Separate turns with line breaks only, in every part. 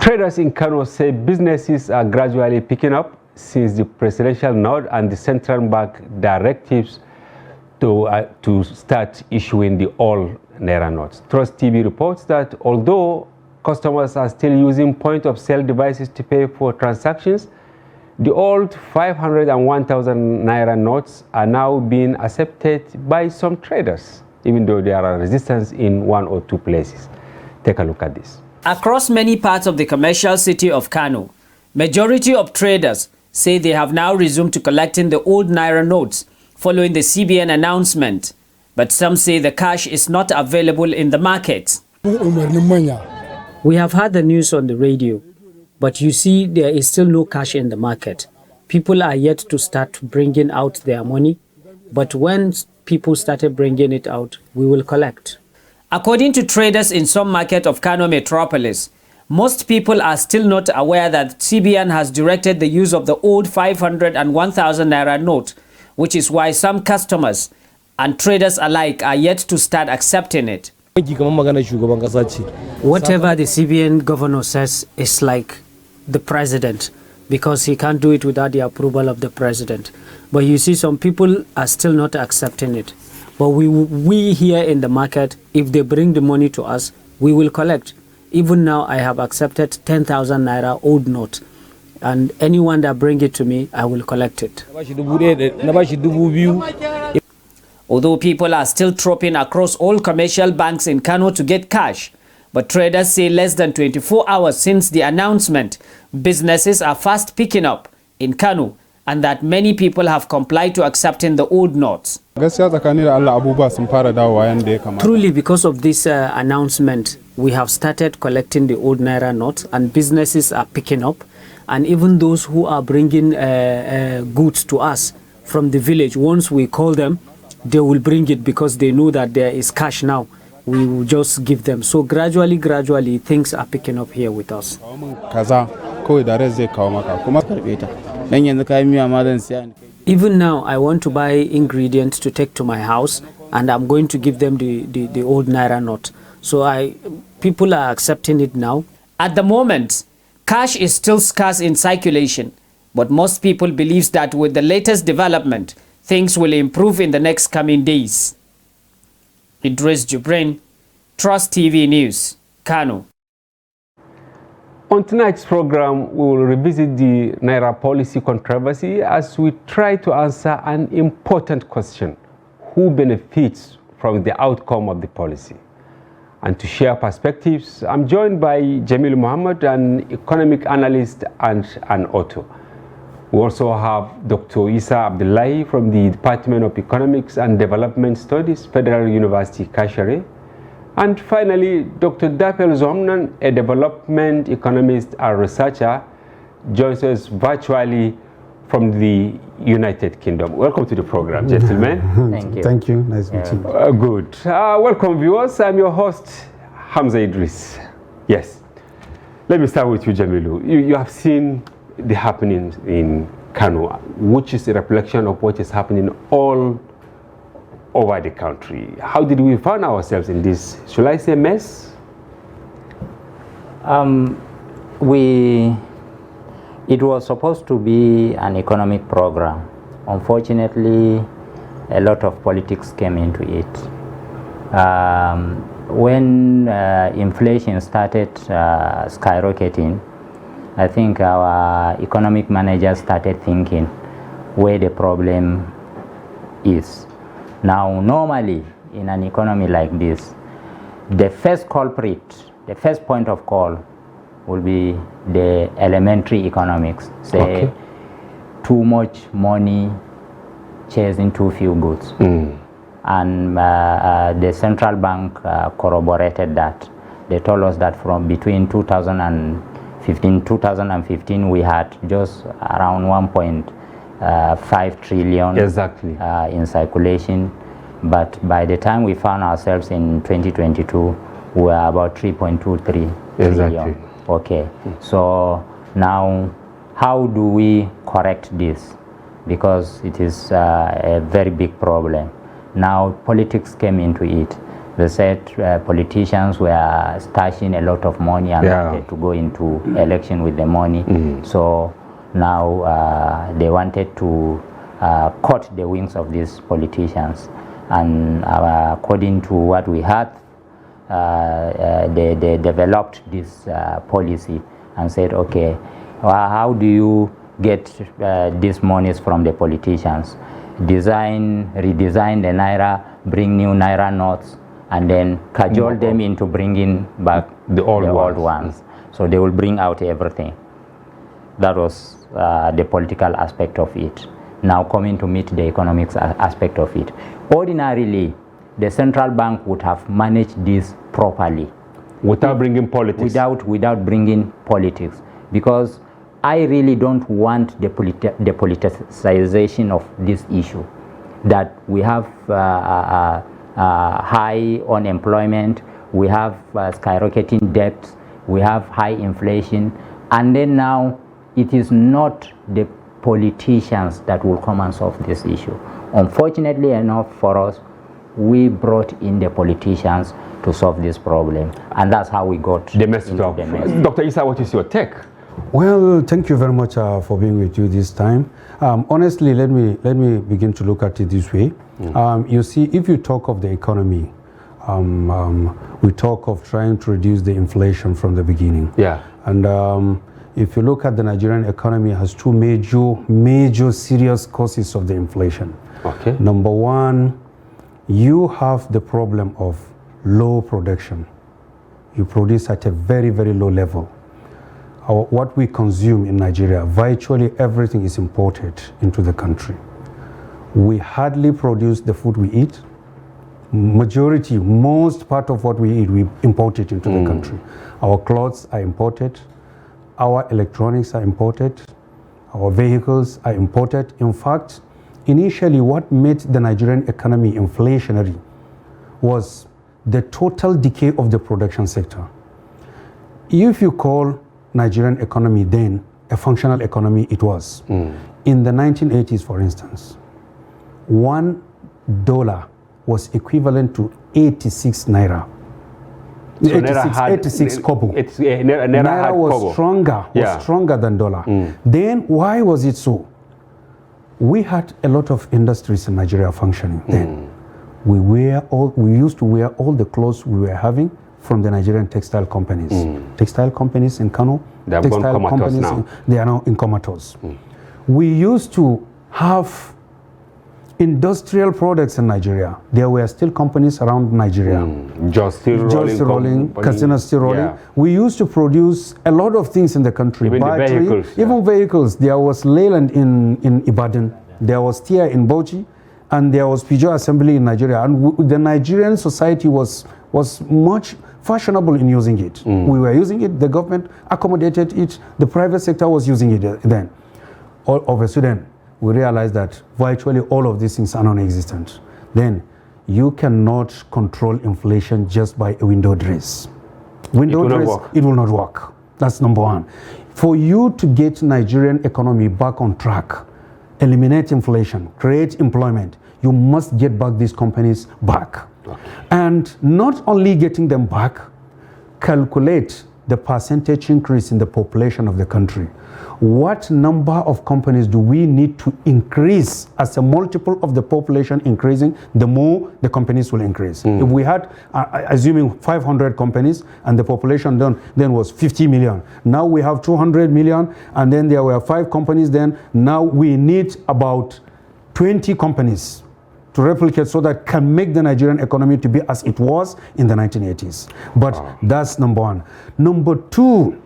Traders in Kano say businesses are gradually picking up since the presidential nod and the central bank directives to start issuing the all Naira notes. Trust TV reports that although customers are still using point-of-sale devices to pay for transactions, the old 500 and 1,000 Naira notes are now being accepted by some traders, even though there are resistance in one or two places. Take a look at this.
Across many parts of the commercial city of Kano, majority of traders say they have now resumed to collecting the old Naira notes following the CBN announcement. But some say the cash is not available in the market. We have heard the news on the radio, but you see there is still no cash in the market. People are yet to start bringing out their money, but when people started bringing it out, we will collect. According to traders in some market of Kano metropolis, most people are still not aware that CBN has directed the use of the old 500 and 1,000 Naira note, which is why some customers and traders alike are yet to start accepting it. Whatever the CBN governor says is like the president, because he can't do it without the approval of the president. But you see, some people are still not accepting it. But we here in the market, if they bring the money to us, we will collect. Even now, I have accepted 10,000 Naira old note. And anyone that bring it to me, I will collect it. Although people are still trooping across all commercial banks in Kano to get cash, but traders say less than 24 hours since the announcement, businesses are fast picking up in Kano, and that many people have complied to accepting the old notes. Truly, because of this announcement, we have started collecting the old Naira notes, and businesses are picking up. And even those who are bringing goods to us from the village, once we call them, they will bring it because they know that there is cash now. We will just give them. So gradually, things are picking up here with us. Even now, I want to buy ingredients to take to my house, and I'm going to give them the old Naira note. So people are accepting it now. At the moment, cash is still scarce in circulation, but most people believe that with the latest development, things will improve in the next coming days. Idris Jubrin, Trust TV News, Kano.
On tonight's program, we will revisit the Naira policy controversy as we try to answer an important question: who benefits from the outcome of the policy? And to share perspectives, I'm joined by Jamil Muhammad, an economic analyst and an author. We also have Dr. Isa Abdullahi from the Department of Economics and Development Studies, Federal University, Kashere. And finally, Dr. Dapel Zomnan, a development economist and researcher, joins us virtually from the United Kingdom. Welcome to the program, gentlemen.
Thank you.
Thank you. Nice meeting you.
Good. Welcome, viewers. I'm your host, Hamza Idris. Yes. Let me start with you, Jamilu. You have seen the happening in Kano, which is a reflection of what is happening all over the country. How did we find ourselves in this, should I say, mess?
It was supposed to be an economic program. Unfortunately, a lot of politics came into it. When inflation started skyrocketing, I think our economic managers started thinking where the problem is. Now, normally, in an economy like this, the first culprit, the first point of call will be the elementary economics. Say, too much money chasing too few goods. And the central bank corroborated that. They told us that from between 2015, we had just around 1.5 trillion in circulation. But by the time we found ourselves in 2022, we were about 3.23 trillion. Okay, so now how do we correct this? Because it is a very big problem. Now politics came into it. They said politicians were stashing a lot of money and wanted to go into election with the money. So now they wanted to cut the wings of these politicians. And according to what we heard, they developed this policy and said, okay, how do you get these monies from the politicians? Redesign the Naira, bring new Naira notes, and then cajole them into bringing back the old ones. So they will bring out everything. That was the political aspect of it. Now coming to meet the economics aspect of it. Ordinarily, the central bank would have managed this properly.
Without bringing politics?
Without bringing politics. Because I really don't want the politicization of this issue. That we have high unemployment, we have skyrocketing debts, we have high inflation, and then now it is not the politicians that will come and solve this issue. Unfortunately enough for us, we brought in the politicians to solve this problem, and that's how we got
the mess. Dr. Issa, what is your take?
Well, thank you very much for being with you this time. Honestly, let me begin to look at it this way. You see, if you talk of the economy, we talk of trying to reduce the inflation from the beginning.
Yeah.
And if you look at the Nigerian economy, it has two major serious causes of the inflation.
Okay.
Number one, you have the problem of low production. You produce at a very, very low level. What we consume in Nigeria, virtually everything is imported into the country. We hardly produce the food we eat. Most part of what we eat, we import it into the country. Our clothes are imported. Our electronics are imported. Our vehicles are imported. In fact, initially what made the Nigerian economy inflationary was the total decay of the production sector. If you call Nigerian economy then a functional economy, it was. In the 1980s, for instance, $1 was equivalent to 86 Naira. So 86 kobo. Naira was stronger than dollar. Then why was it so? We had a lot of industries in Nigeria functioning then. We used to wear all the clothes we were having from the Nigerian textile companies. Textile companies in Kano,
they
are now in comatose. We used to have industrial products in Nigeria. There were still companies around Nigeria.
Just still rolling,
Katsina still rolling. Yeah. We used to produce a lot of things in the country.
Even vehicles.
Even vehicles. There was Leyland in Ibadan. There was Tia in Bauchi. And there was Peugeot Assembly in Nigeria. And the Nigerian society was much fashionable in using it. We were using it. The government accommodated it. The private sector was using it then. All of a sudden, we realized that virtually all of these things are non-existent. Then you cannot control inflation just by a window dress. It will not work. That's number one. For you to get Nigerian economy back on track, eliminate inflation, create employment, you must get back these companies back. Okay. And not only getting them back, calculate the percentage increase in the population of the country. What number of companies do we need to increase as a multiple of the population increasing, the more the companies will increase. If we had, assuming 500 companies and the population then was 50 million, now we have 200 million and then there were 5 companies then, now we need about 20 companies to replicate so that can make the Nigerian economy to be as it was in the 1980s. But that's number one. Number two,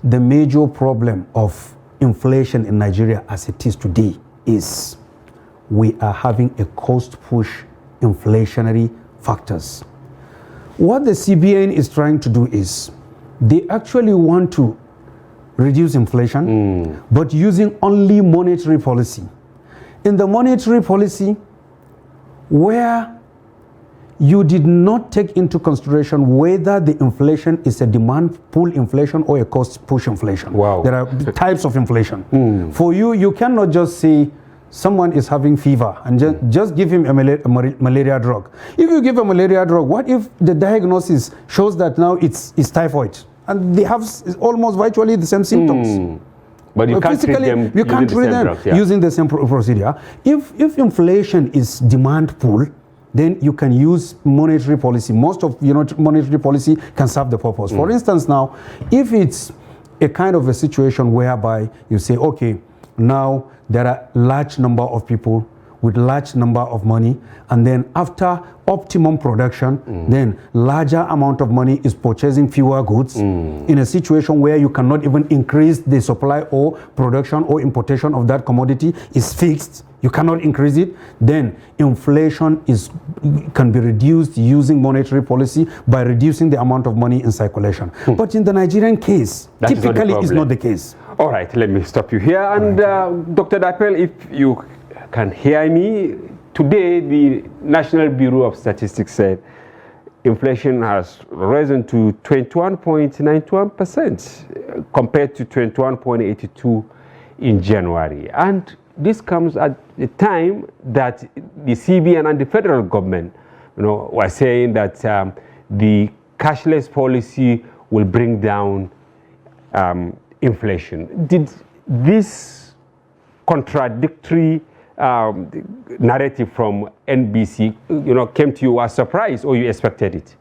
the major problem of inflation in Nigeria as it is today is we are having a cost push inflationary factors. What the CBN is trying to do is they actually want to reduce inflation, but using only monetary policy. In the monetary policy, where you did not take into consideration whether the inflation is a demand pull inflation or a cost push inflation.
Wow.
There are types of inflation. For you, you cannot just say someone is having fever and just give him a malaria drug. If you give a malaria drug, what if the diagnosis shows that now it's typhoid and they have almost virtually the same symptoms?
But you can't treat them,
using the same procedure. If inflation is demand pull, then you can use monetary policy. Most of monetary policy can serve the purpose. For instance, now, if it's a kind of a situation whereby you say, okay, now there are large number of people with large number of money, and then after optimum production, then larger amount of money is purchasing fewer goods in a situation where you cannot even increase the supply or production or importation of that commodity is fixed. You cannot increase it. Then inflation can be reduced using monetary policy by reducing the amount of money in circulation. But in the Nigerian case, typically is not the case.
All right, let me stop you here. And Dr. Dapel, if you can hear me, today the National Bureau of Statistics said inflation has risen to 21.91% compared to 21.82% in January. And this comes at a time that the CBN and the federal government, were saying that the cashless policy will bring down inflation. Did this contradictory narrative from NBC, came to you as a surprise, or you expected it?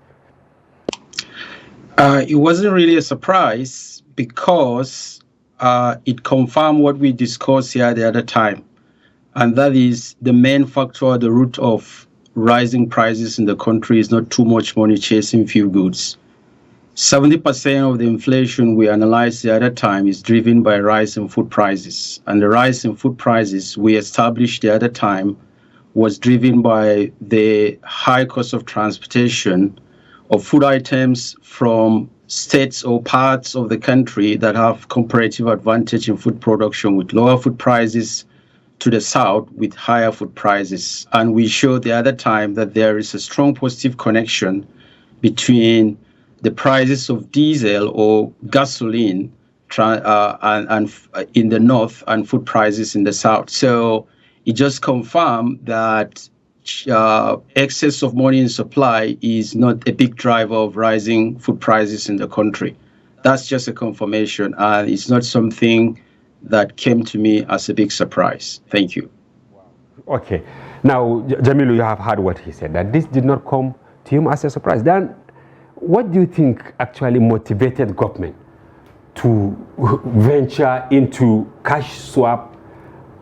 It wasn't really a surprise because it confirmed what we discussed here the other time, and that is the main factor, the root of rising prices in the country is not too much money chasing few goods. 70% of the inflation we analyzed the other time is driven by rise in food prices. And the rise in food prices we established the other time was driven by the high cost of transportation of food items from states or parts of the country that have comparative advantage in food production with lower food prices to the south with higher food prices. And we showed the other time that there is a strong positive connection between the prices of diesel or gasoline and in the north and food prices in the south. So it just confirmed that excess of money in supply is not a big driver of rising food prices in the country. That's just a confirmation, and it's not something that came to me as a big surprise. Thank you.
Okay. Now, Jamilu, you have heard what he said, that this did not come to him as a surprise. Then, what do you think actually motivated government to venture into cash swap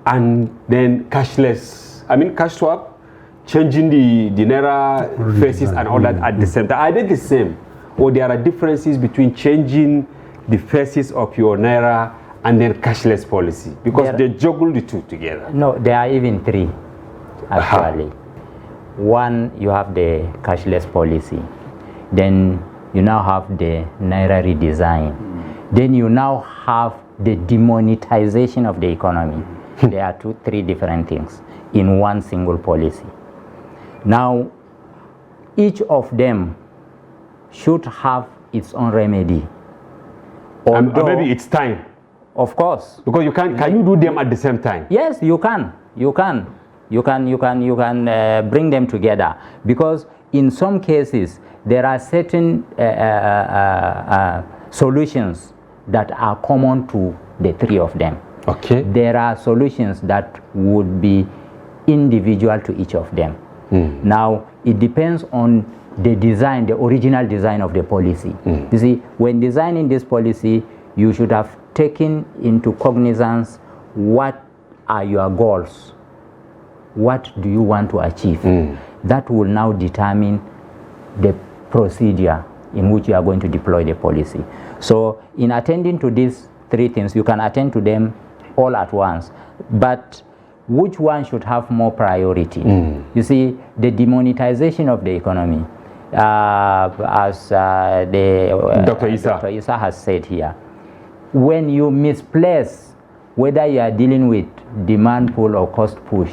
and then cashless? I mean, cash swap, changing the Naira faces and all that at the same time. Are they the same? Or there are differences between changing the faces of your Naira and then cashless policy? Because they juggle the two together.
No, there are even three, actually. One, you have the cashless policy. Then you now have the Naira redesign. Then you now have the demonetization of the economy. There are three different things in one single policy. Now, each of them should have its own remedy.
Maybe it's time.
Of course.
Because you can you do them at the same time?
Yes, you can. You can bring them together, because in some cases there are certain solutions that are common to the three of them.
Okay.
There are solutions that would be individual to each of them. Now, it depends on the design, the original design of the policy. You see, when designing this policy, you should have taken into cognizance what are your goals, what do you want to achieve. That will now determine the procedure in which you are going to deploy the policy. So in attending to these three things, you can attend to them all at once, but which one should have more priority? You see, the demonetization of the economy, as
Dr.
Issa has said here, when you misplace, whether you are dealing with demand pull or cost push,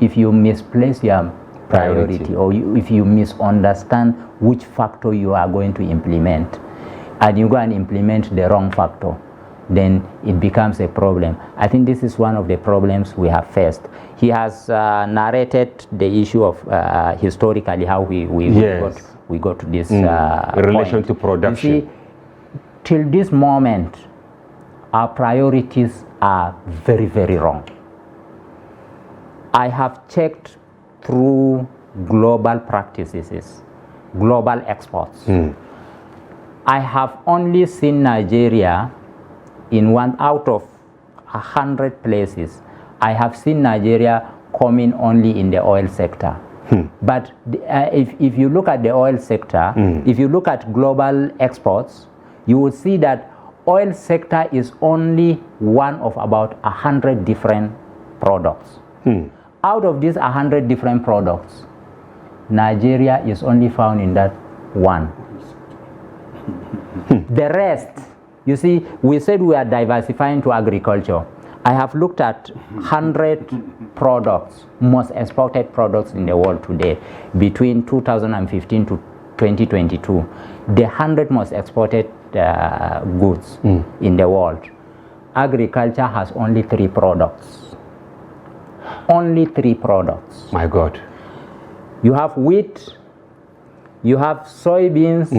if you misplace your priority or if you misunderstand which factor you are going to implement, and you go and implement the wrong factor, then it becomes a problem. I think this is one of the problems we have faced. He has narrated the issue of historically how we got to this
in relation
point.
to production.
You see, till this moment, our priorities are very, very wrong. I have checked through global practices, global exports. I have only seen Nigeria in 1 out of 100 places. I have seen Nigeria coming only in the oil sector. But if you look at the oil sector, if you look at global exports, you will see that oil sector is only one of about 100 different products. Out of these 100 different products, Nigeria is only found in that one. The rest, you see, we said we are diversifying to agriculture. I have looked at 100 products, most exported products in the world today, between 2015 to 2022. The 100 most exported goods in the world. Agriculture has only 3 products. Only 3 products.
My God.
You have wheat, you have soybeans,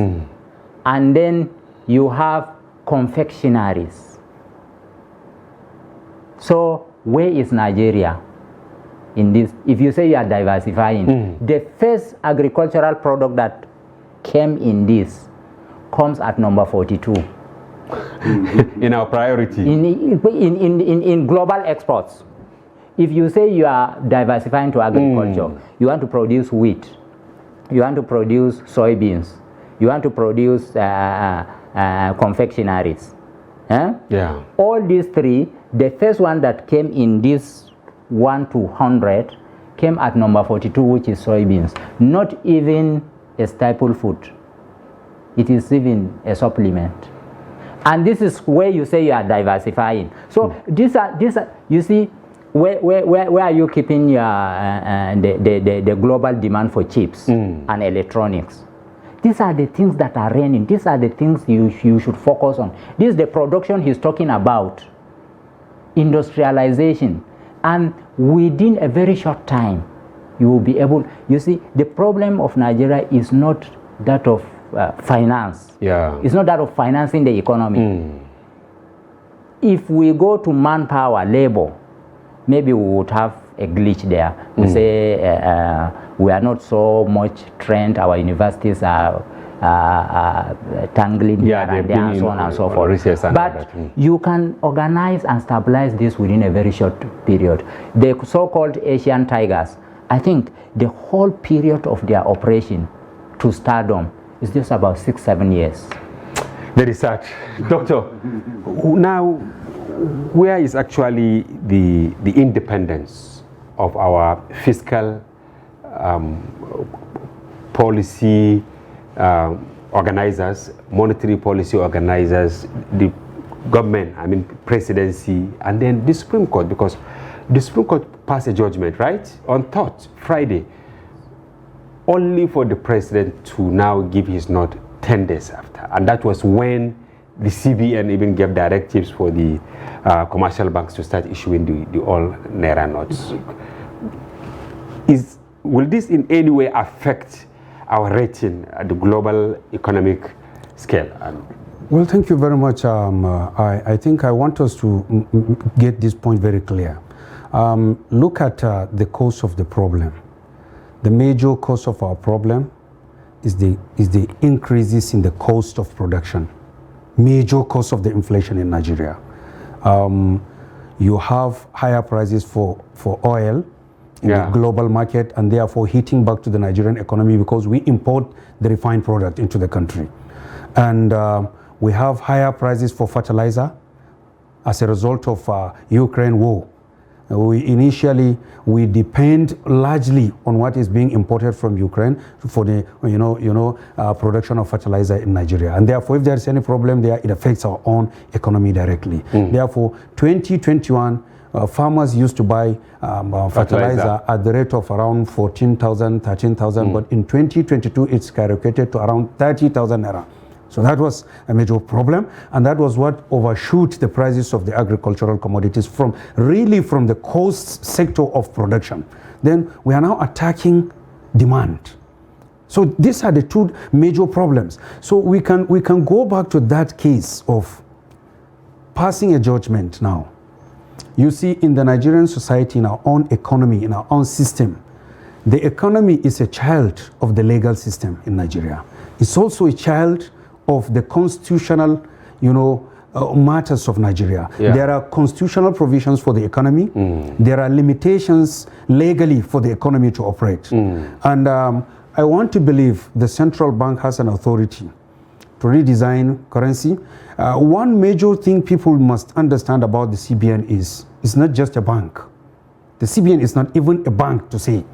and then you have confectionaries. So where is Nigeria in this? If you say you are diversifying, the first agricultural product that came in this comes at number 42.
In our priority.
In global exports. If you say you are diversifying to agriculture, you want to produce wheat, you want to produce soybeans, you want to produce confectionaries.
Yeah.
All these 3, the first one that came in this 1 to 100 came at number 42, which is soybeans. Not even a staple food. It is even a supplement. And this is where you say you are diversifying. So these are you see, where are you keeping your the global demand for chips and electronics? These are the things that are reigning. These are the things you should focus on. This is the production he's talking about. Industrialization. And within a very short time, you will be able, you see, the problem of Nigeria is not that of finance.
Yeah.
It's not that of financing the economy. If we go to manpower, labor, maybe we would have a glitch there. We say we are not so much trained, our universities are tangling here and there and so on and so forth. But you can organize and stabilize this within a very short period. The so-called Asian tigers, I think the whole period of their operation to stardom is just about 6-7 years.
Very sad. Doctor, now where is actually the independence of our fiscal policy organizers, monetary policy organizers, the government, I mean presidency, and then the Supreme Court? Because the Supreme Court passed a judgment, right, on Friday, only for the president to now give his note 10 days after. And that was when the CBN even gave directives for the commercial banks to start issuing the all Naira notes. Will this in any way affect our rating at the global economic scale?
Well, thank you very much. I think I want us to get this point very clear. Look at the cause of the problem. The major cause of our problem is the increases in the cost of production. Major cause of the inflation in Nigeria. You have higher prices for oil in the global market, and therefore hitting back to the Nigerian economy because we import the refined product into the country. And we have higher prices for fertilizer as a result of Ukraine war. We depend largely on what is being imported from Ukraine for the production of fertilizer in Nigeria, and therefore if there is any problem there, it affects our own economy directly. Therefore 2021 farmers used to buy fertilizer at the rate of around 14,000, 13,000, but in 2022 it's skyrocketed to around 30,000 naira So that was a major problem, and that was what overshoot the prices of the agricultural commodities from the coast sector of production. Then we are now attacking demand. So these are the two major problems. So we can go back to that case of passing a judgment now. You see, in the Nigerian society, in our own economy, in our own system, the economy is a child of the legal system in Nigeria. It's also a child of the constitutional, matters of Nigeria.
Yeah.
There are constitutional provisions for the economy. There are limitations legally for the economy to operate. And I want to believe the central bank has an authority to redesign currency. One major thing people must understand about the CBN is it's not just a bank. The CBN is not even a bank to say.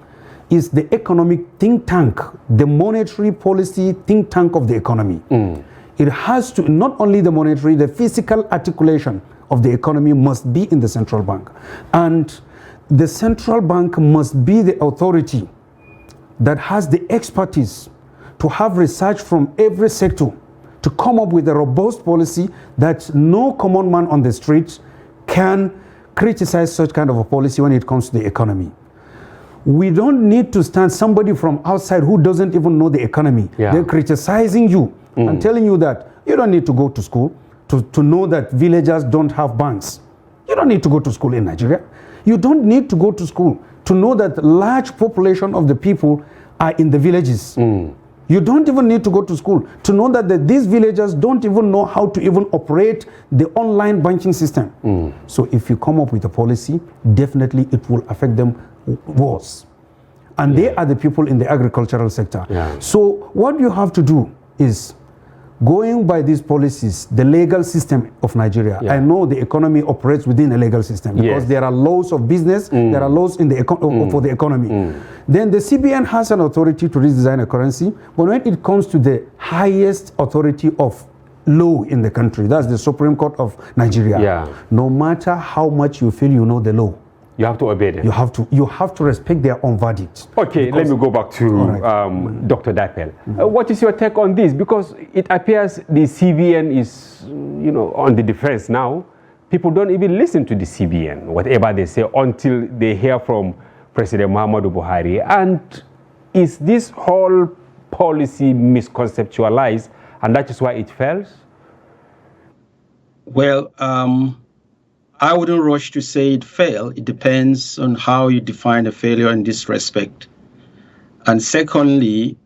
It's the economic think tank, the monetary policy think tank of the economy. It has to, not only the monetary, the physical articulation of the economy must be in the central bank. And the central bank must be the authority that has the expertise to have research from every sector to come up with a robust policy that no common man on the street can criticize such kind of a policy when it comes to the economy. We don't need to stand somebody from outside who doesn't even know the economy.
Yeah.
They're criticizing you and telling you that you don't need to go to school to know that villagers don't have banks. You don't need to go to school in Nigeria. You don't need to go to school to know that large population of the people are in the villages. You don't even need to go to school to know that these villagers don't even know how to even operate the online banking system. So if you come up with a policy, definitely it will affect them worse. And they are the people in the agricultural sector. So what you have to do is, going by these policies, the legal system of Nigeria, I know the economy operates within a legal system because there are laws of business, there are laws in the for the economy. Then the CBN has an authority to redesign a currency, but when it comes to the highest authority of law in the country, that's the Supreme Court of Nigeria, no matter how much you feel you know the law,
you have to obey them.
You have to respect their own verdict.
Okay, let me go back to Dr. Dapel. What is your take on this? Because it appears the CBN is, on the defense now. People don't even listen to the CBN, whatever they say, until they hear from President Muhammadu Buhari. And is this whole policy misconceptualized, and that is why it fails?
Well, I wouldn't rush to say it failed. It depends on how you define a failure in this respect. And secondly,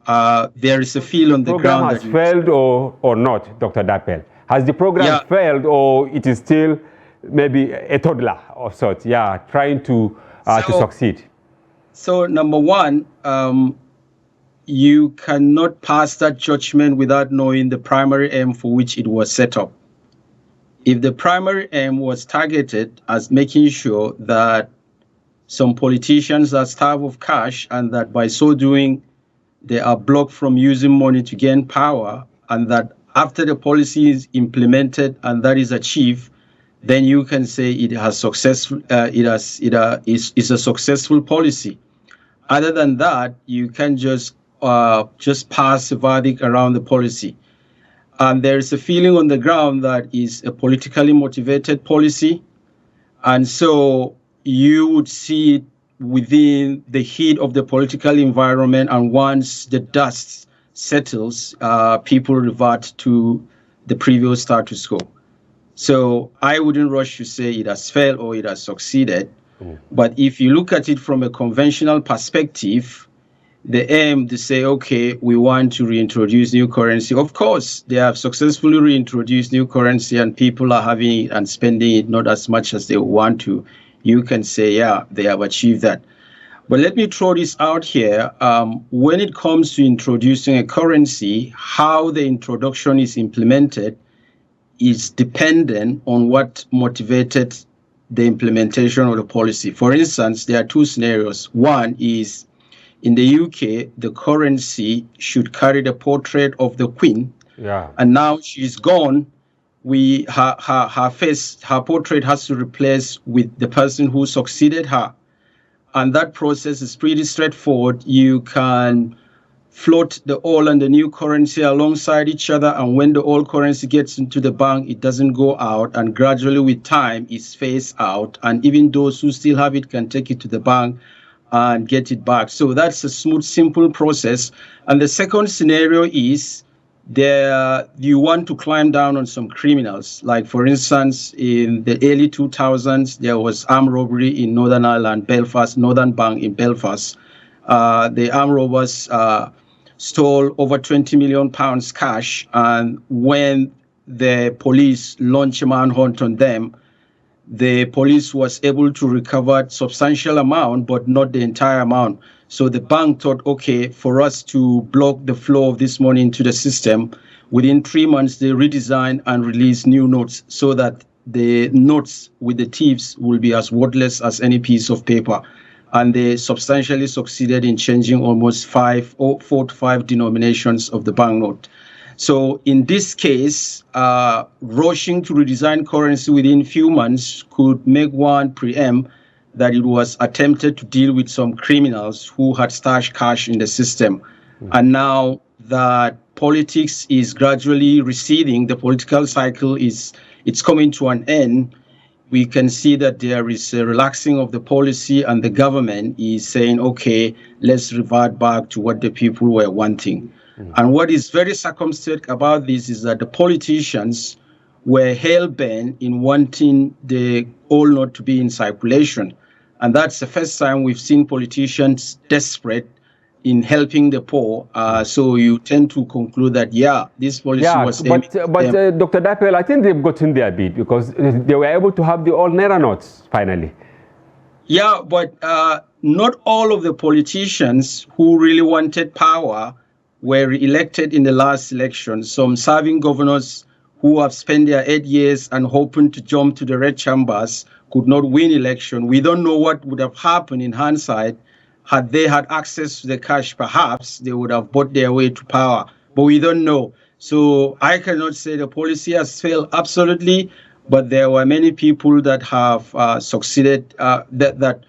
there is a feel on the ground
that has failed or not, Dr. Dapel. Has the program failed, or it is still maybe a toddler of sorts, trying to succeed?
So number one, you cannot pass that judgment without knowing the primary aim for which it was set up. If the primary aim was targeted as making sure that some politicians are starved of cash and that by so doing, they are blocked from using money to gain power, and that after the policy is implemented and that is achieved, then you can say it has successful. Is a successful policy. Other than that, you can just pass a verdict around the policy. And there is a feeling on the ground that is a politically motivated policy. And so you would see it within the heat of the political environment. And once the dust settles, people revert to the previous status quo. So I wouldn't rush to say it has failed or it has succeeded. But if you look at it from a conventional perspective, the aim to say, okay, we want to reintroduce new currency. Of course, they have successfully reintroduced new currency and people are having it and spending it not as much as they want to. You can say, yeah, they have achieved that. But let me throw this out here. When it comes to introducing a currency, how the introduction is implemented is dependent on what motivated the implementation of the policy. For instance, there are two scenarios. One is, in the UK, the currency should carry the portrait of the Queen. And now she's gone. Her portrait has to replace with the person who succeeded her. And that process is pretty straightforward. You can float the old and the new currency alongside each other, and when the old currency gets into the bank, it doesn't go out, and gradually with time it's phased out, and even those who still have it can take it to the bank and get it back. So that's a smooth, simple process. And the second scenario is you want to climb down on some criminals. Like, for instance, in the early 2000s, there was armed robbery in Northern Ireland, Belfast, Northern Bank in Belfast. The armed robbers stole over £20 million cash, and when the police launched a manhunt on them, the police was able to recover substantial amount, but not the entire amount. So the bank thought, okay, for us to block the flow of this money into the system, within 3 months, they redesigned and released new notes so that the notes with the thieves will be as worthless as any piece of paper. And they substantially succeeded in changing almost 4 to 5 denominations of the banknote. So in this case, rushing to redesign currency within few months could make one preempt that it was attempted to deal with some criminals who had stashed cash in the system. And now that politics is gradually receding, the political cycle it's coming to an end, we can see that there is a relaxing of the policy, and the government is saying, okay, let's revert back to what the people were wanting. And what is very circumspect about this is that the politicians were hell-bent in wanting the old note to be in circulation. And that's the first time we've seen politicians desperate in helping the poor. So you tend to conclude that, yeah, this policy was aiming
but Dr. Dapel, I think they've gotten their bid because they were able to have the old Naira notes finally.
Yeah, but not all of the politicians who really wanted power were elected in the last election. Some serving governors who have spent their 8 years and hoping to jump to the red chambers could not win election. We don't know what would have happened in hindsight. Had they had access to the cash, perhaps they would have bought their way to power, but we don't know. So I cannot say the policy has failed absolutely, but there were many people that have succeeded, that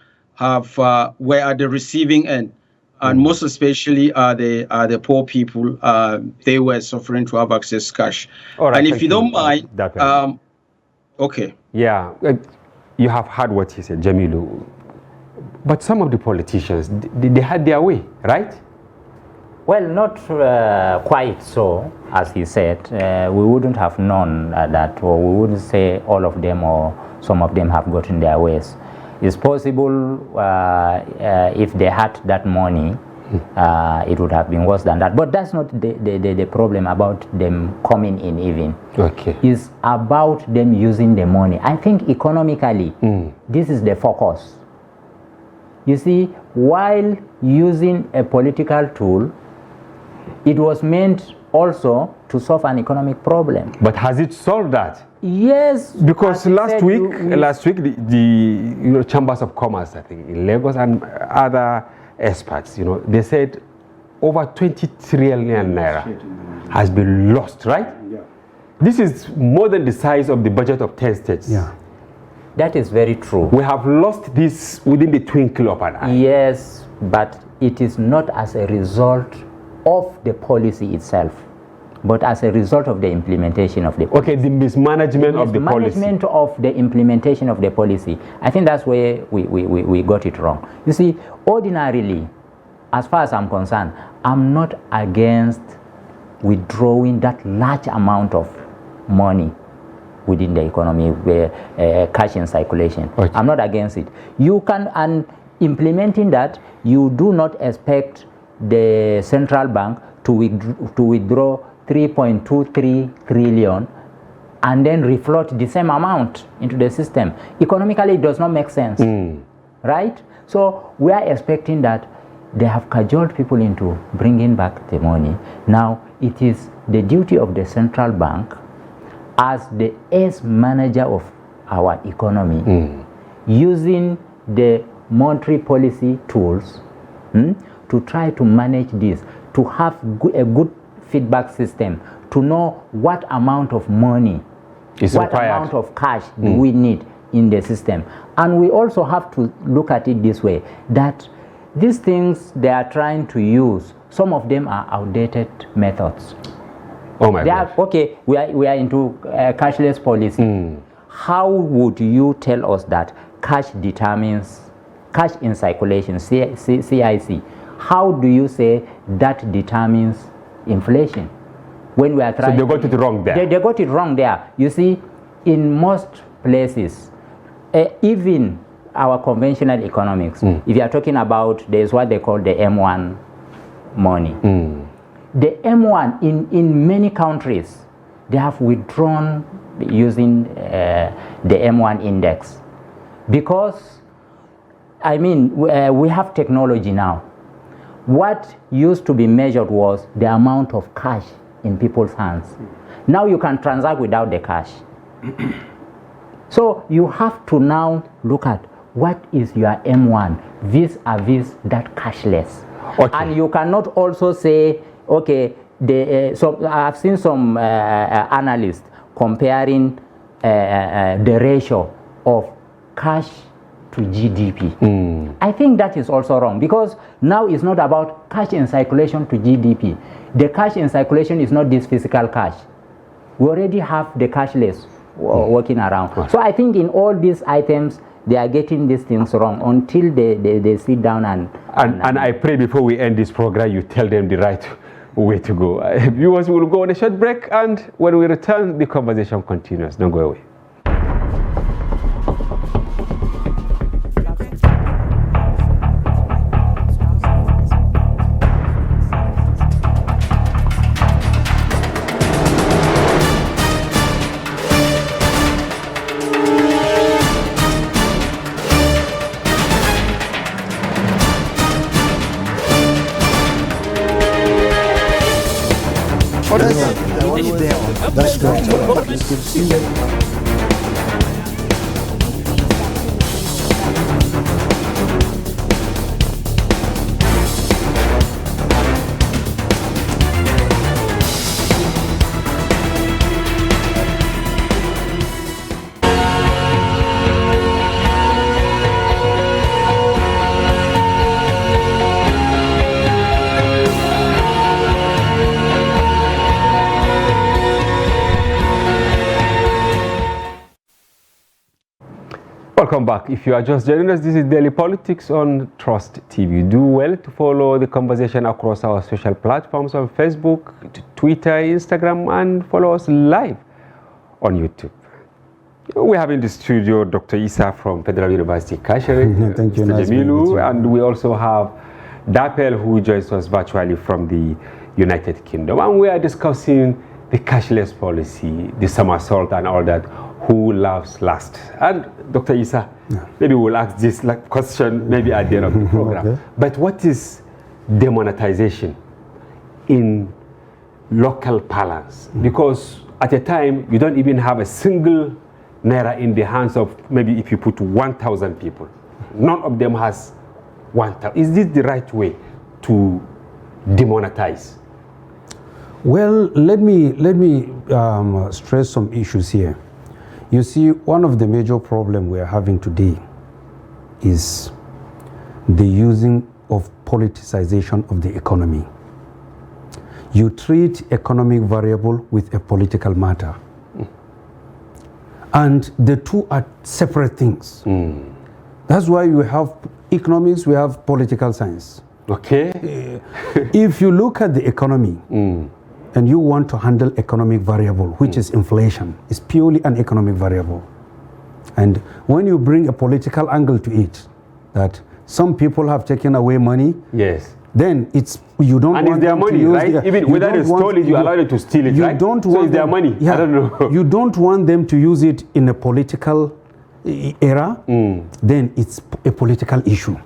were at the receiving end. And most especially are the poor people. They were suffering to have access to cash.
All right,
and if you don't mind, okay.
Yeah, you have heard what he said, Jamilu. But some of the politicians, they had their way, right?
Well, not quite so, as he said. We wouldn't have known that, or we wouldn't say all of them or some of them have gotten their ways. It's possible if they had that money, it would have been worse than that. But that's not the problem about them coming in even.
Okay.
It's about them using the money. I think economically, this is the focus. You see, while using a political tool, it was meant also to solve an economic problem.
But has it solved that?
Yes.
Because last week, the chambers of commerce, I think, in Lagos and other experts, they said over 20 trillion naira has been lost, right?
Yeah.
This is more than the size of the budget of 10 states.
Yeah.
That is very true.
We have lost this within the twinkle of an eye.
Yes, but it is not as a result of the policy itself, but as a result of the implementation of the policy.
Okay, the mismanagement of the policy.
Mismanagement of the implementation of the policy. I think that's where we got it wrong. You see, ordinarily, as far as I'm concerned, I'm not against withdrawing that large amount of money within the economy, where cash in circulation. Okay. I'm not against it. You can, and implementing that, you do not expect the central bank to withdraw 3.23 trillion and then refloat the same amount into the system. Economically, it does not make sense, right? So we are expecting that they have cajoled people into bringing back the money. Now, it is the duty of the central bank as the ace manager of our economy, using the monetary policy tools to try to manage this, to have a good feedback system, to know what amount of money, what amount of cash do we need in the system. And we also have to look at it this way, that these things they are trying to use, some of them are outdated methods.
Oh my God.
Okay, we are into cashless policy. How would you tell us that cash determines, cash in circulation, CIC, how do you say that determines inflation? When we are trying,
so they got it wrong there.
They got it wrong there. You see, in most places, even our conventional economics, if you are talking about, there's what they call the M1 money. The M1 in many countries, they have withdrawn using the M1 index, because I mean we have technology now. What used to be measured was the amount of cash in people's hands. Now you can transact without the cash. So you have to now look at what is your M1 vis-a-vis that cashless.
Okay.
And you cannot also say, okay, so I've seen some analysts comparing the ratio of cash to GDP. I think that is also wrong, because now it's not about cash in circulation to GDP. The cash in circulation is not this physical cash. We already have the cashless working around. So I think in all these items, they are getting these things wrong until they sit down and
I pray before we end this program, you tell them the right way to go. Viewers, will go on a short break, and when we return, the conversation continues. Don't go away.
That's correct.
Welcome back. If you are just joining us, this is Daily Politics on Trust TV. Do well to follow the conversation across our social platforms on Facebook, Twitter, Instagram, and follow us live on YouTube. We have in the studio Dr. Isa from Federal University Kashere,
Thank you,
Mr. Jamilu, and we also have Dapel, who joins us virtually from the United Kingdom. And we are discussing the cashless policy, the somersault and all that. Who laughs last? And Dr. Isa, maybe we'll ask this question maybe at the end of the program. Okay. But what is demonetization in local parlance? Because at a time, you don't even have a single Naira in the hands of, maybe if you put 1,000 people, none of them has 1,000. Is this the right way to demonetize?
Well, let me stress some issues here. You see, one of the major problems we are having today is the using of politicization of the economy. You treat economic variable with a political matter. And the two are separate things. That's why you have economics, we have political science.
Okay.
If you look at the economy, and you want to handle economic variable, which is inflation, it's purely an economic variable. And when you bring a political angle to it, that some people have taken away money,
yes,
then it's, you don't
and
want
it's their
them
money,
to use
right? Even whether they stole it, you allow them to steal it, right?
Don't
so
want
it's their
them,
money.
Yeah,
I don't know.
You don't want them to use it in a political era, then it's a political issue.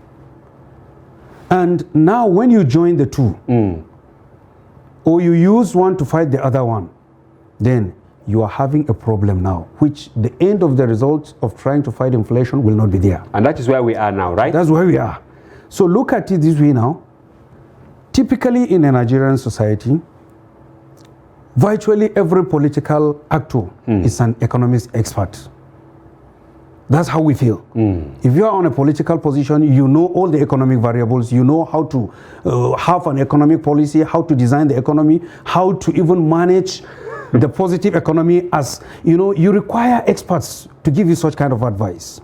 And now when you join the two, or you use one to fight the other one, then you are having a problem now, which the end of the results of trying to fight inflation will not be there.
And that is where we are now, right?
That's where we are. So look at it this way now. Typically in a Nigerian society, virtually every political actor is an economist expert. That's how we feel. If you are on a political position, you know all the economic variables, you know how to have an economic policy, how to design the economy, how to even manage the positive economy. As you know, you require experts to give you such kind of advice.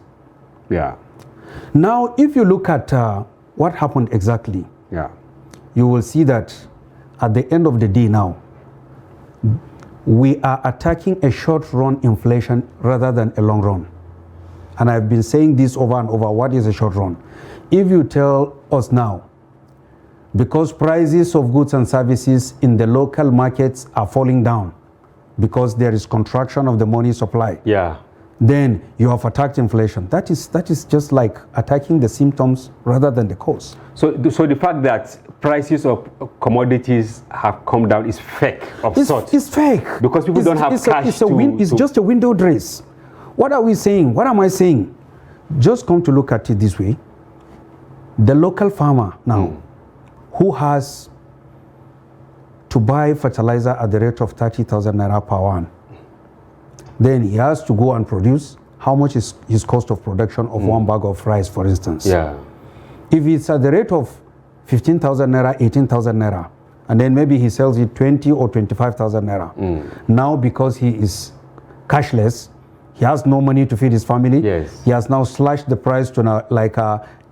Yeah.
Now, if you look at what happened exactly,
Yeah.
you will see that at the end of the day now, we are attacking a short-run inflation rather than a long run. And I've been saying this over and over, what is a short run? If you tell us now, because prices of goods and services in the local markets are falling down because there is contraction of the money supply,
Yeah.
then you have attacked inflation. That is just like attacking the symptoms rather than the cause.
So the fact that prices of commodities have come down is fake of sorts.
It's fake.
Because people don't have cash
It's just a window dress. What are we saying? What am I saying? Just come to look at it this way. The local farmer now, who has to buy fertilizer at the rate of 30,000 naira per one, then he has to go and produce. How much is his cost of production of one bag of rice, for instance?
Yeah.
If it's at the rate of 15,000 naira, 18,000 naira, and then maybe he sells it 20 or 25,000 naira. Now, because he is cashless, he has no money to feed his family.
Yes.
He has now slashed the price to now like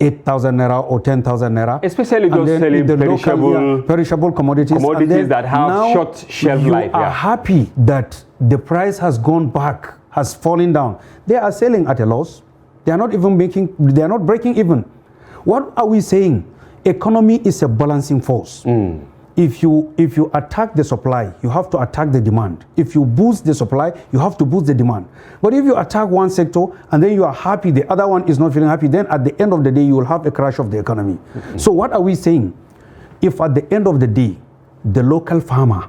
8,000 naira or 10,000 naira.
Especially
And
those
then
selling
in the local,
perishable
commodities. And
commodities
then
that have
now
short shelf life.
You are happy that the price has gone back, has fallen down. They are selling at a loss. They are not even they are not breaking even. What are we saying? Economy is a balancing force. If you attack the supply, you have to attack the demand. If you boost the supply, you have to boost the demand. But if you attack one sector and then you are happy, the other one is not feeling happy, then at the end of the day, you will have a crash of the economy. So what are we saying? If at the end of the day, the local farmer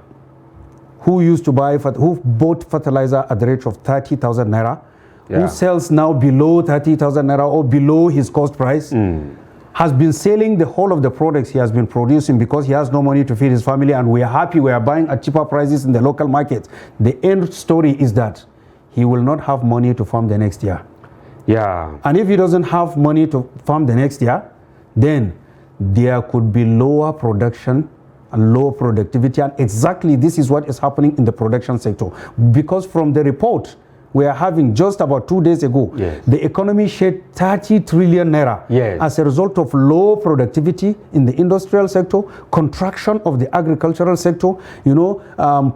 who bought fertilizer at the rate of 30,000 naira, who sells now below 30,000 naira or below his cost price, has been selling the whole of the products he has been producing because he has no money to feed his family, and we are happy we are buying at cheaper prices in the local market. The end story is that he will not have money to farm the next year.
Yeah.
And if he doesn't have money to farm the next year, then there could be lower production and low productivity. And exactly this is what is happening in the production sector. Because from the report we are having just about 2 days ago, the economy shed 30 trillion naira as a result of low productivity in the industrial sector, contraction of the agricultural sector,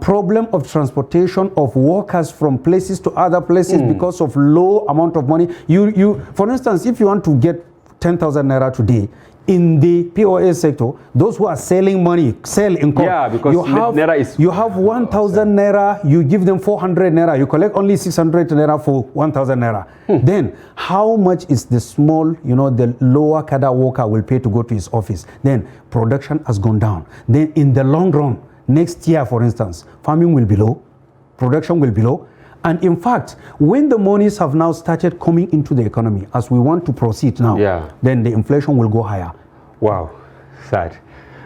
problem of transportation of workers from places to other places because of low amount of money. For instance, if you want to get 10,000 naira today, in the POS sector, those who are selling money, sell in court.
Yeah, because
you have 1,000 naira, you give them 400 naira, you collect only 600 naira for 1,000 naira. Then how much is the small, the lower cadre worker will pay to go to his office? Then production has gone down. Then in the long run, next year, for instance, farming will be low, production will be low. And in fact, when the monies have now started coming into the economy, as we want to proceed now, then the inflation will go higher.
Wow, sad.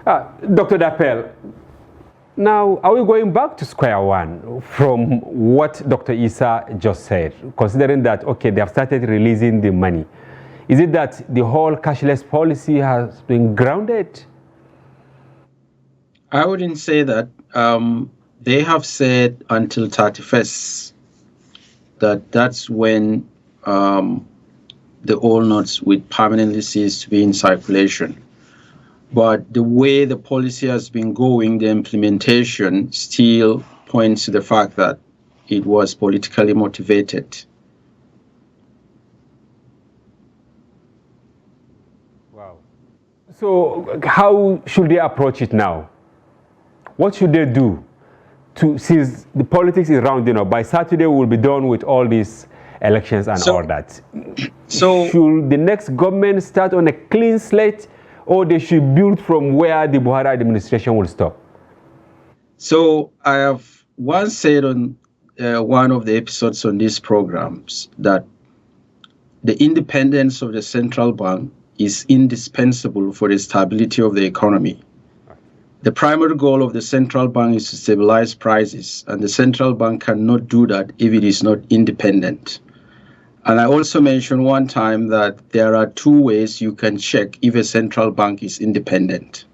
Dr. Dapel, now are we going back to square one from what Dr. Issa just said, considering that, okay, they have started releasing the money? Is it that the whole cashless policy has been grounded?
I wouldn't say that. They have said until 31st. That's when the old notes will permanently cease to be in circulation. But the way the policy has been going, the implementation still points to the fact that it was politically motivated.
Wow. So how should they approach it now? What should they do? Since the politics is rounding up, by Saturday we'll be done with all these elections and all that. So should the next government start on a clean slate, or they should build from where the Buhari administration will stop?
So I have once said on one of the episodes on these programs that the independence of the central bank is indispensable for the stability of the economy. The primary goal of the central bank is to stabilize prices, and the central bank cannot do that if it is not independent. And I also mentioned one time that there are two ways you can check if a central bank is independent.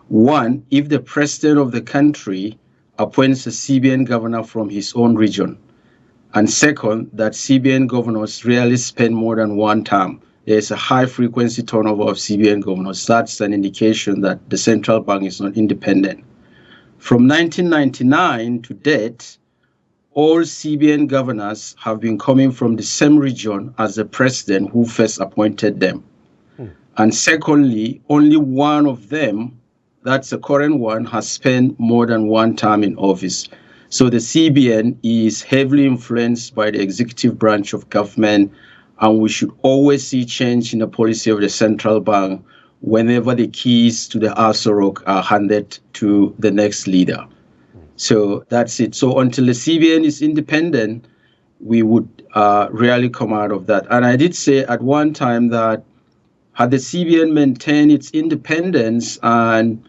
One, if the president of the country appoints a CBN governor from his own region. And second, that CBN governors rarely spend more than one term. There's a high frequency turnover of CBN governors. That's an indication that the central bank is not independent. From 1999 to date, all CBN governors have been coming from the same region as the president who first appointed them. And secondly, only one of them, that's the current one, has spent more than one term in office. So the CBN is heavily influenced by the executive branch of government, and we should always see change in the policy of the central bank whenever the keys to the Aso Rock are handed to the next leader. So that's it. So until the CBN is independent, we would rarely come out of that. And I did say at one time that had the CBN maintained its independence and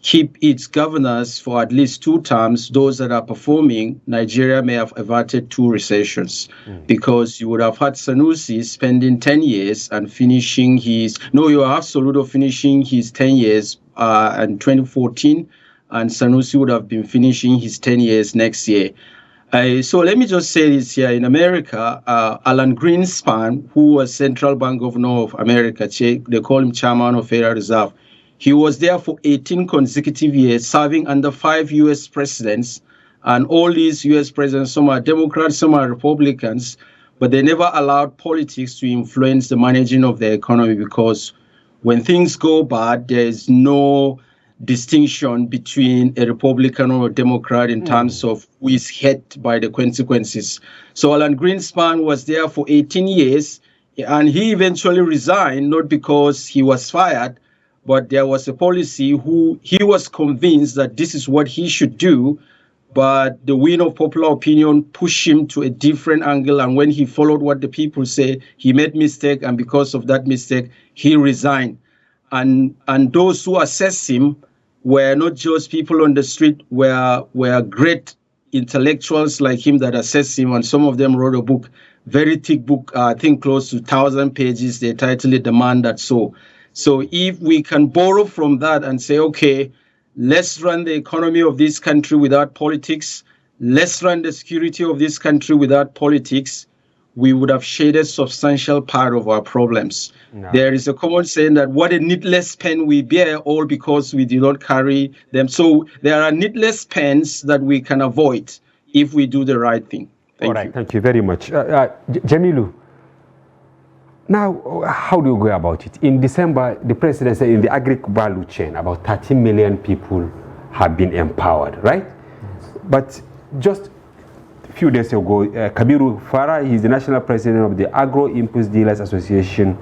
keep its governors for at least 2 terms, those that are performing, Nigeria may have averted 2 recessions because you would have had Sanusi spending 10 years and finishing you have Soludo finishing his 10 years in 2014, and Sanusi would have been finishing his 10 years next year. So let me just say this here. In America, Alan Greenspan, who was central bank governor of America, they call him chairman of Federal Reserve, he was there for 18 consecutive years, serving under 5 U.S. presidents. And all these U.S. presidents, some are Democrats, some are Republicans, but they never allowed politics to influence the managing of the economy, because when things go bad, there is no distinction between a Republican or a Democrat in terms of who is hit by the consequences. So Alan Greenspan was there for 18 years, and he eventually resigned, not because he was fired, but there was a policy he was convinced that this is what he should do, but the wind of popular opinion pushed him to a different angle. And when he followed what the people say, he made mistake, and because of that mistake, he resigned. And those who assessed him were not just people on the street, were great intellectuals like him that assessed him, and some of them wrote a book, very thick book, I think close to 1,000 pages. They titled it The Man That Saw. So if we can borrow from that and say, okay, let's run the economy of this country without politics, let's run the security of this country without politics, we would have shaded substantial part of our problems. No. There is a common saying that what a needless pen we bear, all because we do not carry them. So there are needless pens that we can avoid if we do the right thing. Thank you.
Thank you very much. Jamilu, now how do you go about it? In December, the president said in the agri-value chain, about 13 million people have been empowered, right? Yes. But just a few days ago, Kabiru Farah, he's the national president of the Agro-Impulse Dealers Association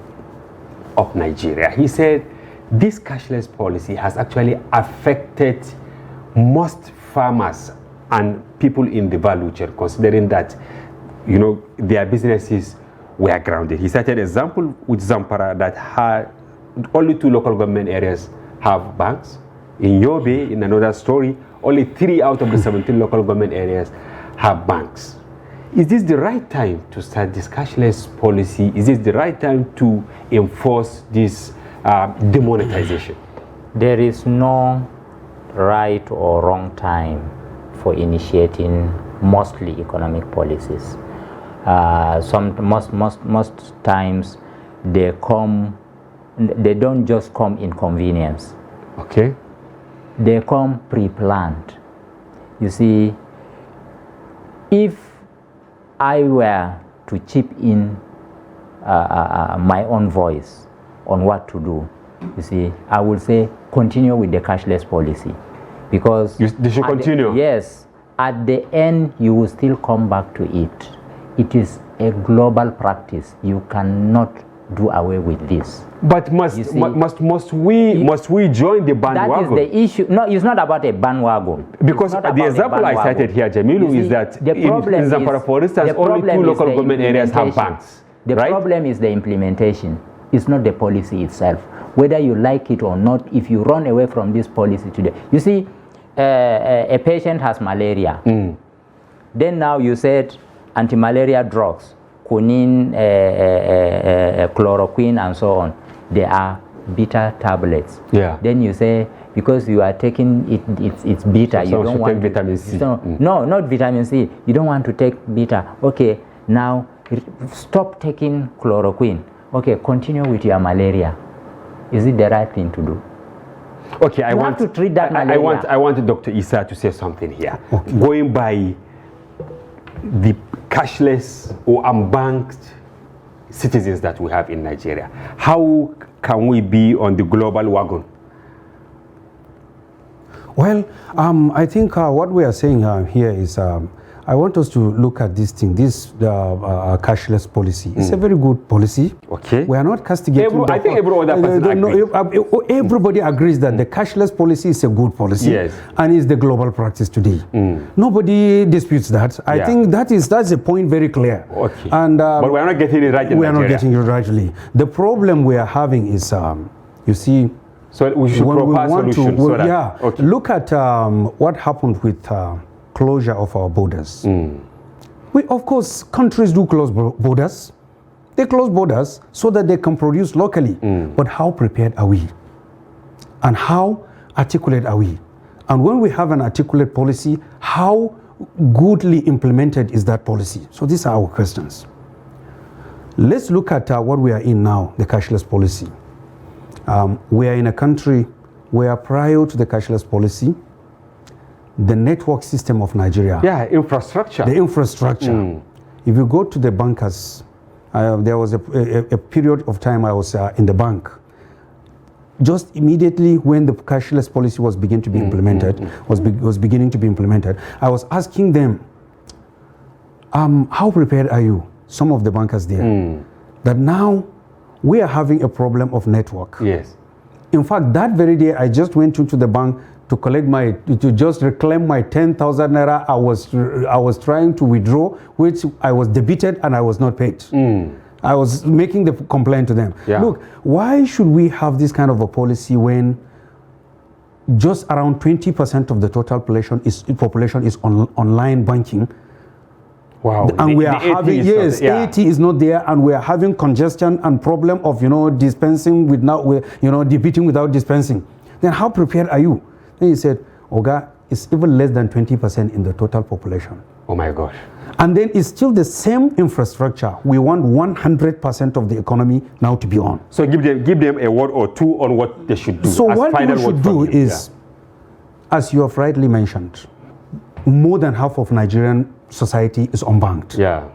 of Nigeria. He said this cashless policy has actually affected most farmers and people in the value chain, considering that, you know, their businesses were grounded. He cited an example with Zamfara that had only 2 local government areas have banks. In Yobe, in another story, only 3 out of the 17 local government areas have banks. Is this the right time to start this cashless policy? Is this the right time to enforce this demonetization?
There is no right or wrong time for initiating mostly economic policies. Most times they don't just come in convenience.
Okay.
They come pre-planned. You see, if I were to chip in my own voice on what to do, you see, I would say continue with the cashless policy, because
they should continue.
Yes, at the end you will still come back to it. It is a global practice. You cannot do away with this.
But must we join the bandwagon?
That is the issue. No, it's not about a bandwagon.
Because the example I cited here, Jamilu, is that in Zamfara, for instance, only 2 local government areas have banks.
The problem is the implementation. It's not the policy itself. Whether you like it or not, if you run away from this policy today. You see, a patient has malaria. Then now you said anti-malaria drugs quinine, chloroquine, and so on. They are beta tablets.
Yeah.
Then you say, because you are taking it, it's beta.
So
you don't want
take vitamin C.
No, not vitamin C. You don't want to take beta. Okay, now stop taking chloroquine. Okay, continue with your malaria. Is it the right thing to do?
Okay, I
You
want
have to treat that
I want Dr. Issa to say something here.
Okay.
Going by the cashless or unbanked citizens that we have in Nigeria, how can we be on the global wagon?
Well, I think what we are saying here is I want us to look at this thing, this cashless policy. It's a very good policy.
Okay.
We are not castigating.
I think every other person agrees.
Everybody agrees that the cashless policy is a good policy.
Yes.
And is the global practice today. Nobody disputes that. I think that's a point very clear.
Okay.
And
but we are not getting it right in
We are not
Nigeria.
getting it rightly. The problem we are having is, you see,
so we should
when we
propose
want
solutions.
to,
so that,
yeah,
okay.
look at what happened with closure of our borders. We, of course, countries do close borders. They close borders so that they can produce locally. But how prepared are we? And how articulate are we? And when we have an articulate policy, how goodly implemented is that policy? So these are our questions. Let's look at what we are in now, the cashless policy. We are in a country where prior to the cashless policy, the network system of Nigeria,
infrastructure.
the infrastructure. If you go to the bankers, there was a period of time I was in the bank. Just immediately when the cashless policy was beginning to be implemented, was beginning to be implemented, I was asking them, how prepared are you? Some of the bankers there, that now we are having a problem of network.
Yes.
In fact, that very day, I just went into the bank to just reclaim my 10,000 naira. I was trying to withdraw, which I was debited and I was not paid. I was making the complaint to them.
Yeah.
Look, why should we have this kind of a policy when just around 20% of the total population is online banking?
Wow.
And we are having, 80 is not there, and we are having congestion and problem of, dispensing debiting without dispensing. Then how prepared are you? Then he said, Oga, it's even less than 20% in the total population.
Oh my gosh.
And then it's still the same infrastructure. We want 100% of the economy now to be on.
So give them a word or two on what they should do.
So what we should do is, as you have rightly mentioned, more than half of Nigerian society is unbanked.
Yeah.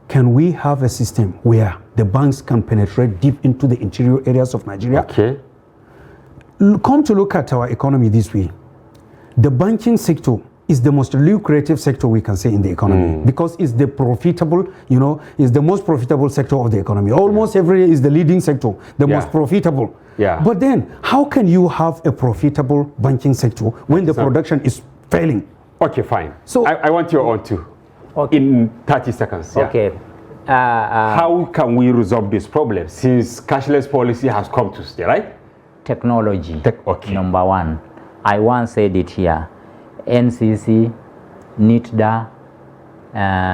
Can we have a system where the banks can penetrate deep into the interior areas of Nigeria?
Okay.
Come to look at our economy this way. The banking sector is the most lucrative sector we can say in the economy because it's the profitable, it's the most profitable sector of the economy. Almost every year is the leading sector, the most profitable.
Yeah.
But then, how can you have a profitable banking sector when the production is failing?
Okay, fine.
So
I want your own too.
Okay.
In 30 seconds. Yeah.
Okay.
How can we resolve this problem since cashless policy has come to stay, right?
Technology.
Okay.
Number one. I once said it here. NCC, NITDA,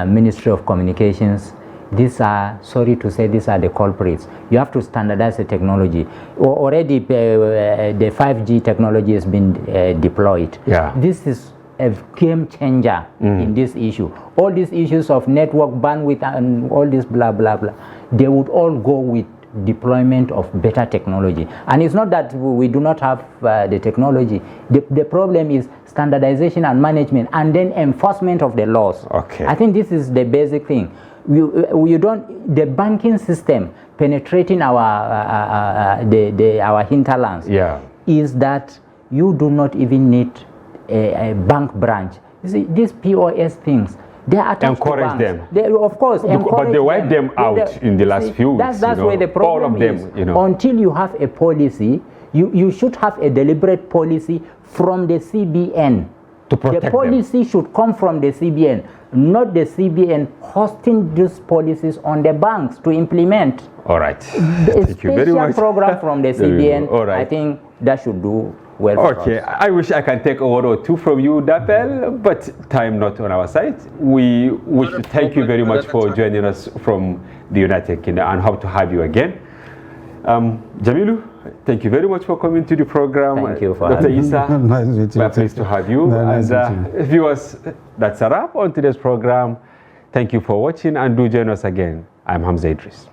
Ministry of Communications, these are, sorry to say, these are the culprits. You have to standardize the technology. Already the 5G technology has been deployed.
Yeah.
This is a game changer in this issue. All these issues of network bandwidth and all this blah, blah, blah, they would all go with deployment of better technology. And it's not that we do not have the technology. The problem is standardization and management and then enforcement of the laws.
Okay.
I think this is the basic thing. The banking system penetrating our hinterlands is that you do not even need a bank branch. You see, these POS things, they are attached
encourage
to
them.
They, of course,
but they wipe them out in the last few weeks.
That's where the problem
all of them,
is. Until you have a policy, you should have a deliberate policy from the CBN.
To protect
the policy should come from the CBN, not the CBN hosting these policies on the banks to implement.
All right.
A
Thank you very much.
program from the CBN,
All right.
I think that should do well for
Okay,
us.
I wish I can take a word or two from you, Dapel, but time not on our side. We wish to thank you very much for joining us from the United Kingdom and hope to have you again. Jamilu, thank you very much for coming to the program.
Thank you for
Dr.
having me.
Isa,
Nice to meet you.
we're pleased to have you.
Nice to
And
meet you.
viewers, that's a wrap on today's program. Thank you for watching and do join us again. I'm Hamza Idris.